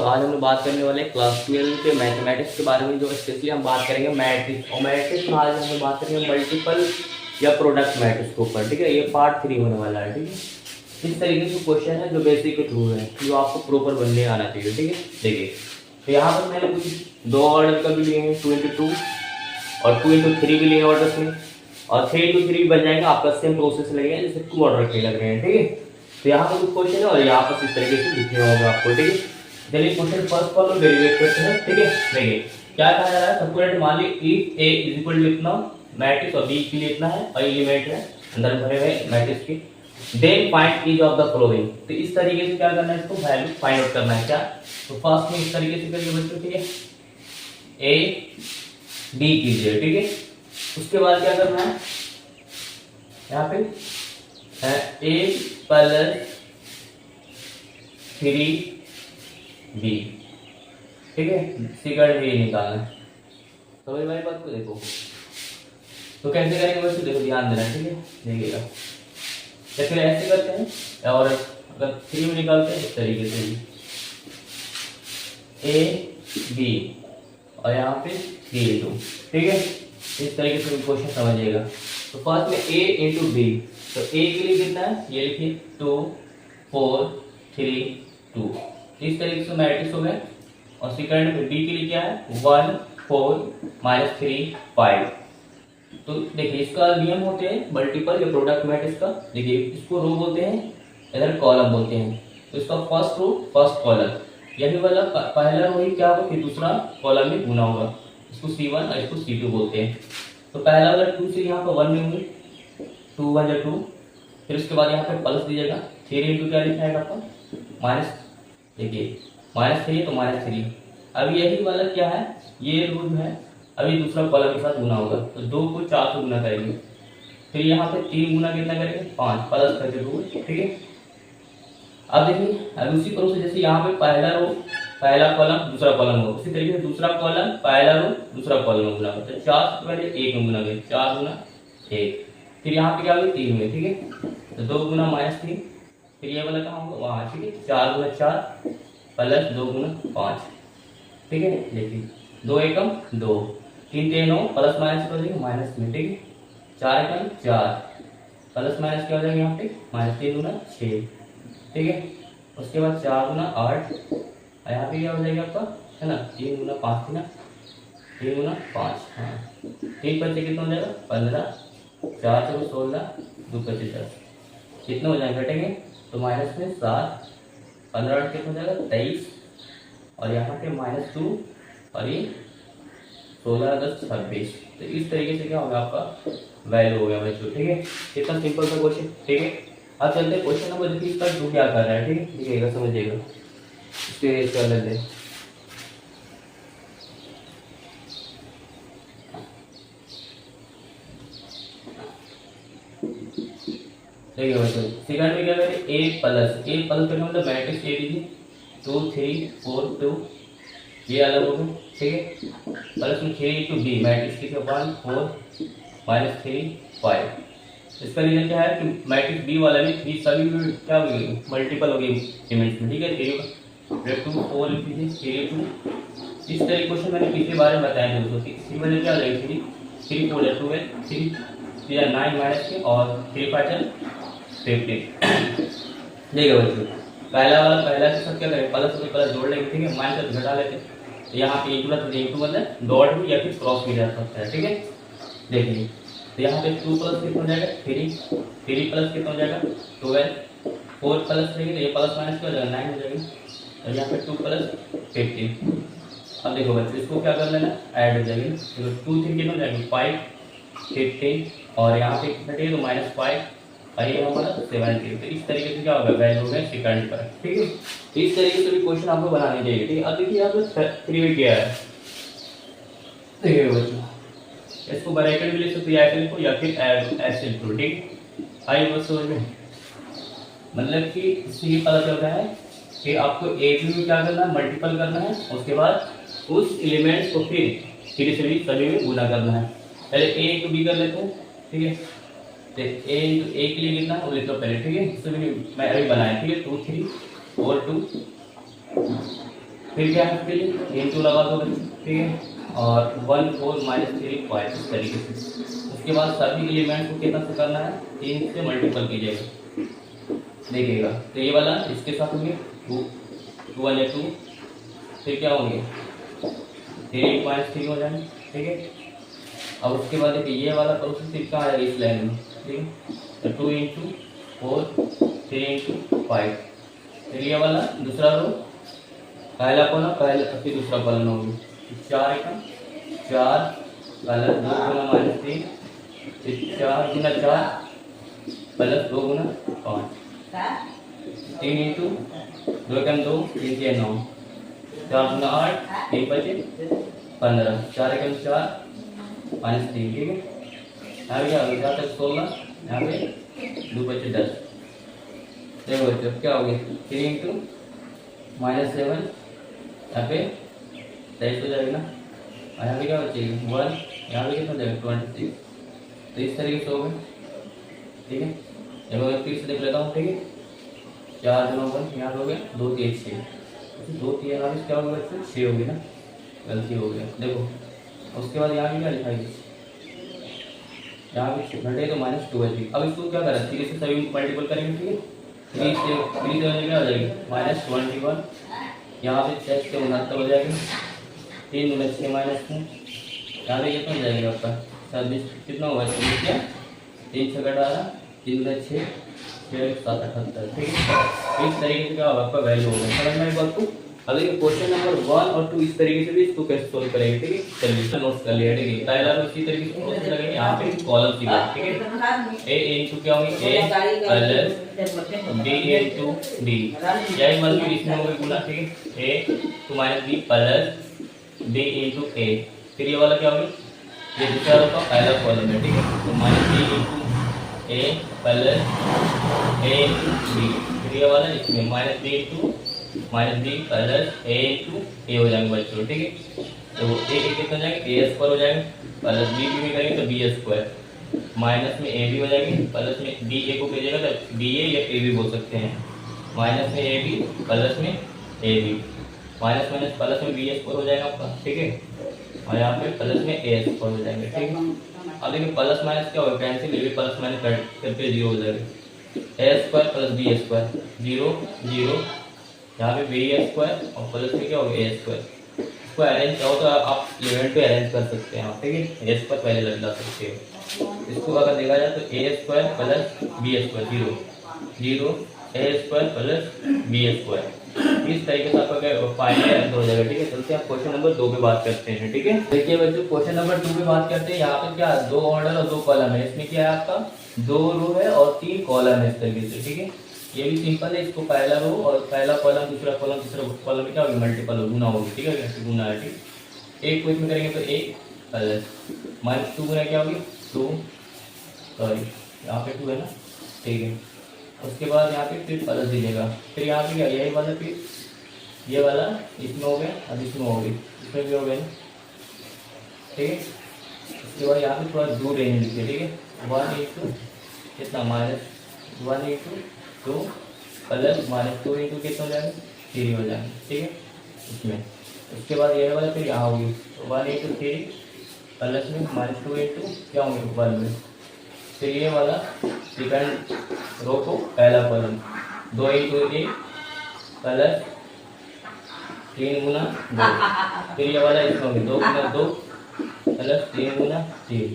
आज हम लोग बात करने वाले हैं क्लास 12 के मैथमेटिक्स के बारे में, जो स्पेशली हम बात करेंगे मैट्रिक्स और मैट्रिक्स में आज हम लोग बात करेंगे मल्टीपल या प्रोडक्ट मैट्रिक्स के ऊपर। ठीक है, ये पार्ट 3 होने वाला है। ठीक है, इस तरीके से क्वेश्चन है जो बेसिक के थ्रू है, जो आपको प्रॉपर बनने आना चाहिए। ठीक है, देखिए तो यहाँ पर मैंने कुछ दो ऑर्डर का भी लिए हैं, 2 into 2 और 2 into 3 भी लिए ऑर्डर में, और 3 into 3 भी बन जाएगा। आपका सेम प्रोसेस लगेगा जैसे 2 ऑर्डर के लग रहे हैं। ठीक है, तो यहाँ पर कुछ क्वेश्चन है और यहाँ पर इस तरीके से लिखने होगा आपको। ठीक है, चलिए क्वेश्चन फर्स्ट फॉलो डेरिवेट करते हैं। ठीक है, देखिए क्या कहा जा रहा है, सबको मान ली if A is equal to इतना मैट्रिक्स और बी के लिए इतना है और एलिमेंट है अंदर भरे हुए मैट्रिक्स के, then find each of the following. तो इस तरीके से क्या करना है, इसको वैल्यू फाइंड आउट करना है। क्या तो फर्स्ट में इस तरीके से करिए बच्चों। ठीक है, ए बी कीजिए। ठीक है, उसके बाद क्या करना है, यहाँ पे ए प्लस 3b। ठीक है, सेकंड में निकालना है। तो भाई मेरी बात को देखो, तो कैसे करेंगे बच्चों, देखो ध्यान देना है। ठीक है, देखिएगा या फिर ऐसे करते हैं, और अगर 3 में निकालते हैं इस तरीके से a b और यहाँ पे 3 2। ठीक है, इस तरीके से क्वेश्चन समझिएगा। तो फर्स्ट में a इंटू बी, तो a के लिए कितना है, ये लिखिए 2 4 3 2, इस तरीके से मैट्रिक्स हो गए। और सेकंड में बी के लिए क्या है, 1 4 -3 5। तो देखिए इसका नियम होते हैं मल्टीपल या प्रोडक्ट मैट्रिक्स का। देखिए इसको रो बोलते हैं, इधर कॉलम बोलते हैं। तो इसका फर्स्ट रो फर्स्ट कॉलम, यही वाला पहला रो ही क्या होगा, फिर दूसरा कॉलम में गुना होगा। इसको C1 और इसको C2 बोलते हैं। तो पहला वाला 2 से यहाँ पर 1 में होंगे, 2 1 या 2, फिर उसके बाद यहाँ पे प्लस दीजिएगा। 3 इंटू क्या लिखा है आपका माइनस, देखिए -3 तो -3। अब यही वाला क्या है, ये रो जो है अभी दूसरा कॉलम के साथ गुना होगा। तो 2 को 4 से गुना करेंगे, फिर यहाँ पे 3 गुना कितना करेंगे 5, प्लस करके 2। ठीक है, अब देखिए अब उसी प्रोसेस जैसे यहाँ पे पहला रो पहला कॉलम दूसरा कॉलम होगा, उसी तरीके से दूसरा कॉलम पहला रो दूसरा कॉलम गुना होगा। तो 4 से पहले 1 में गुना करें, 4 गुना 1, फिर यहाँ पे क्या होगा 3 में। ठीक है, तो 2 गुना -3, फिर ये वाला कहाँ होगा वहाँ। ठीक है, 4 गुना 4 प्लस 2 गुना 5। ठीक है, देखिए 2 एकम 2, 3 3 9, प्लस माइनस कर देंगे माइनस में। ठीक है, 4 एकम 4, प्लस माइनस क्या हो जाएगा यहाँ पे -3 गुना 6। ठीक है, उसके बाद 4 गुना 8, और यहाँ पे क्या हो जाएगा आपका, है ना 3 गुना 5 थी ना, 3 गुना 5, हाँ 3 बच्चे कितना हो जाएगा 15, 4 से 16, 2 25 10, कितने हो जाएंगे घटेंगे, तो माइनस में 7, 15 कितना हो जाएगा 23, और यहाँ पे -2 और ये 16 10 26। तो इस तरीके से क्या होगा आपका वैल्यू हो गया बच्चों। ठीक है, कितना सिंपल सा क्वेश्चन। ठीक है, अब चलते हैं क्वेश्चन नंबर, देखिए इसका टू क्या कर रहा है। ठीक है, देखिएगा समझिएगा, इसके कर लेते हैं। देखिए बच्चों सेकंड में क्या करें, a प्लस करने मतलब मैट्रिक्स ए लीजिए 2 3 4 2, ये अलग हो गया। ठीक है, प्लस में 3 इंटू बी मैट्रिक्स की 1 4 -3 5। इसका रीजन क्या है कि मैट्रिक्स बी वाला में 3 सभी क्या हो गई मल्टीपल हो गई एलिमेंट्स में। ठीक है, 3 2 4 लिख लीजिए 3 2। इस तरह क्वेश्चन मैंने पिछले बार में बताया दोस्तों कि इसी वजह क्या लगेगी 3 4 12 3 3 9 -3 और 3 5 15। देखिए बच्चों पहला वाला पहला के साथ क्या करें, प्लस से प्लस जोड़ लेंगे। ठीक है, माइनस घटा लेते हैं, तो यहाँ पे इंटू मतलब डॉट भी या फिर क्रॉस भी जा सकता है। ठीक है, देखिए तो यहाँ पे 2 प्लस कितना हो जाएगा 3 प्लस कितना हो जाएगा 12, 4 प्लस रहेगी तो ये प्लस माइनस क्या हो जाएगा 9 हो जाएगा, और यहाँ पे 2 प्लस 15। अब देखो बच्चों इसको क्या कर लेना ऐड हो जाएगी, तो 2 3 कितना हो जाएगा 5 15, और यहाँ पे कितना चाहिए तो -5, और ये हमारा 17। तो इस तरीके से क्या होगा वैल्यू होगा सेकंड पर। ठीक है, तो इस तरीके से भी क्वेश्चन आपको बनाने चाहिए। ठीक है, अब देखिए यहाँ पे 3 में क्या है, देखिए बच्चों इसको ब्रैकेट भी ले सकते हैं ऐसे लिखो या फिर ऐसे लिखो। ठीक, आई बस समझ में, मतलब कि इससे ये पता चल रहा है कि आपको एक में क्या करना है मल्टीपल करना है, उसके बाद उस एलिमेंट्स को फिर से भी सभी में गुना करना है। पहले ए इंटू बी कर लेते हैं। ठीक है, तो ए इंटू ए के लिए कितना है वो लिख लो पहले। ठीक है, इससे भी मैं अभी बनाया। ठीक है, 2 3 4 2 फिर क्या है, फिर इंटू लगा दो बच्चे, ठीक है, और 1 4 -3 5 इस तरीके से। उसके बाद सभी एलिमेंट को कितना से करना है, 3 से मल्टीपल कीजिएगा, देखिएगा। तो ये वाला इसके साथ होंगे 2 2 वाले 2, फिर क्या होंगे 3 -3 हो जाएंगे, ठीक है। अब उसके बाद देखिए ये वाला प्रोसेस फिर कहाँ आएगा इस लाइन में, ठीक है। तो 2 × 4 3 × 5, फिर ये वाला दूसरा रो पहला कॉलम पहला, फिर दूसरा कॉलम होगी 4 × 4 पहला 2 × -3, फिर 4 × 4 प्लस 2 × 5, 3 × 2 × 2 3 × 9, 4 × 8 1 बचे 15, 4 × 4 -3, ठीक है। यहाँ पे क्या होगा, यहाँ तक 16, यहाँ पे 2 बचे 10। देखो बच्चों क्या हो गया, 3 × -7 यहाँ पे 23 हो जाएगा ना, और यहाँ पे क्या बचेगा 1, यहाँ पे कितना हो जाएगा 26। तो इस तरीके से हो गए, ठीक है। जब मैं फिर से देख लेता हूँ, ठीक है। 4 × 1 यहाँ हो गया 2 3 6, 2 3 यहाँ पे क्या होगा बच्चों 6 हो गया ना, गलती हो गया देखो। उसके बाद यहाँ पे क्या लिखा है, यहाँ पे घटे तो -2 है। अब इसको क्या करें, 3 से सभी मल्टीपल करेंगे, ठीक है। 3 से क्या हो जाएगी -21, यहाँ पे 6 से 69 हो जाएगी, 3 × 6 -3, यहाँ पे कितना हो जाएगा आपका 26, कितना होगा 26 क्या 3 6 18, 3 × 6 6 7 78, ठीक है। इस तरीके से क्या होगा आपका वैल्यू होगा, समझ में आई बात को। अब देखिए क्वेश्चन नंबर 1 और 2 इस तरीके से भी इसको कैसे सोल्व करेंगे, ठीक है। चलिए नोट्स कर लिया, ठीक है। पहला तो इसी तरीके से प्रोसेस लगेंगे, यहाँ पे कॉलम सीधा, ठीक है। ए × क्या होंगे a प्लस b × d, यही मतलब इसमें होगा गुना, ठीक है। a to -b plus b × a, फिर ये वाला क्या होगा, ये दूसरा रो का पहला कॉलम है, ठीक है। तो -b × a plus a × b, फिर ये वाला इसमें -b × -b plus a × a हो जाएंगे बच्चों, ठीक है। तो a कितना हो जाएगा a² हो जाएगा, प्लस b भी करेंगे तो b², माइनस में a भी हो जाएगी, प्लस में b a को भेजेगा तो b a या a भी बोल सकते हैं, माइनस में a b प्लस में a b, minus minus plus में b² हो जाएगा आपका, ठीक है। और यहाँ पे प्लस में a² हो जाएंगे, ठीक है। अब देखिए प्लस माइनस क्या होगा, कैंसिल, ये भी प्लस माइनस करके 0 हो जाएगा, a² प्लस b² 0 0, यहाँ पे b² और प्लस में क्या होगा a²। इसको अरेंज चाहो तो आप इवेंट पे अरेंज कर सकते हैं आप, ठीक है। a² पहले लगा सकते हो। इसको अगर देखा जाए तो a² plus b² 0 0, a² plus b², इस तरीके से आपका फाइनल आंसर हो जाएगा, ठीक है। चलते हैं आप क्वेश्चन नंबर 2 पे बात करते हैं, ठीक है। देखिए बच्चों क्वेश्चन नंबर 2 पे बात करते हैं। यहाँ पे क्या 2 ऑर्डर और 2 कॉलम है, इसमें क्या है आपका 2 रो है और 3 कॉलम है इस तरीके से, ठीक है। ये भी सिंपल है, इसको पहला रो और पहला कॉलम दूसरा कॉलम तीसरा कॉलम में क्या होगी मल्टीपल गुना होगी, ठीक है। गुना है, ठीक। एक को इसमें करेंगे तो 1 प्लस -2 गुना क्या होगी 2, सॉरी यहाँ पे 2 है ना, ठीक है। उसके बाद यहाँ पे फिर प्लस दीजिएगा, फिर यहाँ पे क्या यही वाला, फिर ये वाला इसमें हो गया, अब इसमें हो गई, इसमें भी हो गया, ठीक है। उसके बाद यहाँ पे थोड़ा दूर रहने दीजिए, ठीक है। 1 × कितना -1 × 2 प्लस -2 × कितना हो जाएगा 3 हो जाएगा, ठीक है इसमें। उसके बाद ये वाला फिर यहाँ होगी 1 × 3 प्लस में -2 × क्या होंगे 1 में, फिर ये वाला सेकंड रो को पहला कॉलम 2 × 1 प्लस 3 × 2, फिर ये वाला इसमें होगी 2 × 2 प्लस 3 × 3,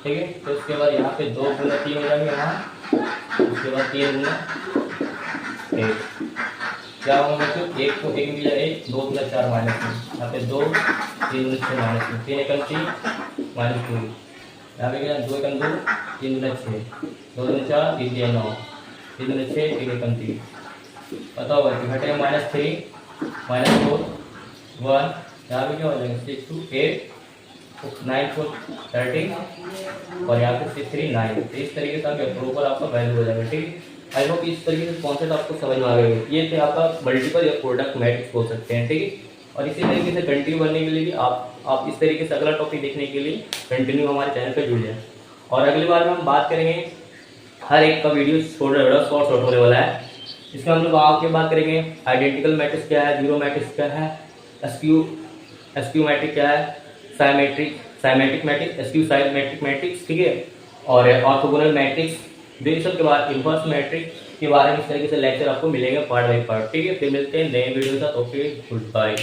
ठीक है। तो उसके बाद यहाँ पे 2 × 3 हो जाएंगे यहाँ, उसके बाद 3 × 1 क्या होगा बच्चों, 1 को 1 मिला 1, 2 × 4 -1, यहाँ पे 2 3 × 6 -1, 3 × 3 -2, यहाँ पे क्या 2 × 2 3 × 6, 2 × 4 3 × 9, 3 × 6 3 × 3, बताओ बच्चों घटेगा -3 -4 1, यहाँ पे क्या हो जाएगा 6 2 8 9 4 13 और यहाँ पे 6 3 9, इस तरीके से आपका प्रॉपर आपका वैल्यू हो जाएगा, ठीक है। आई होप इस तरीके से कॉन्सेप्ट आपको समझ में आ गया है। ये थे आपका मल्टीपल या प्रोडक्ट मैट्रिक्स हो सकते हैं, ठीक है। और इसी तरीके से कंटिन्यू बनने के लिए भी आप इस तरीके से अगला टॉपिक देखने के लिए कंटिन्यू हमारे चैनल पर जुड़ जाए। और अगली बार में हम बात करेंगे, हर एक का वीडियो थोड़ा शॉर्ट होने वाला है, इसमें हम लोग आगे बात करेंगे आइडेंटिकल मैट्रिक्स क्या है, जीरो मैट्रिक्स क्या है, एसक्यू मैट्रिक्स क्या है, symmetric matrix, SQ symmetric matrix, ठीक है, और ऑर्थोगोनल मैट्रिक्स, ये सब के बाद इनवर्स मैट्रिक्स के बारे में इस तरीके से लेक्चर आपको मिलेगा पार्ट बाय पार्ट, ठीक है। फिर मिलते हैं नए वीडियो के साथ। Okay, good bye.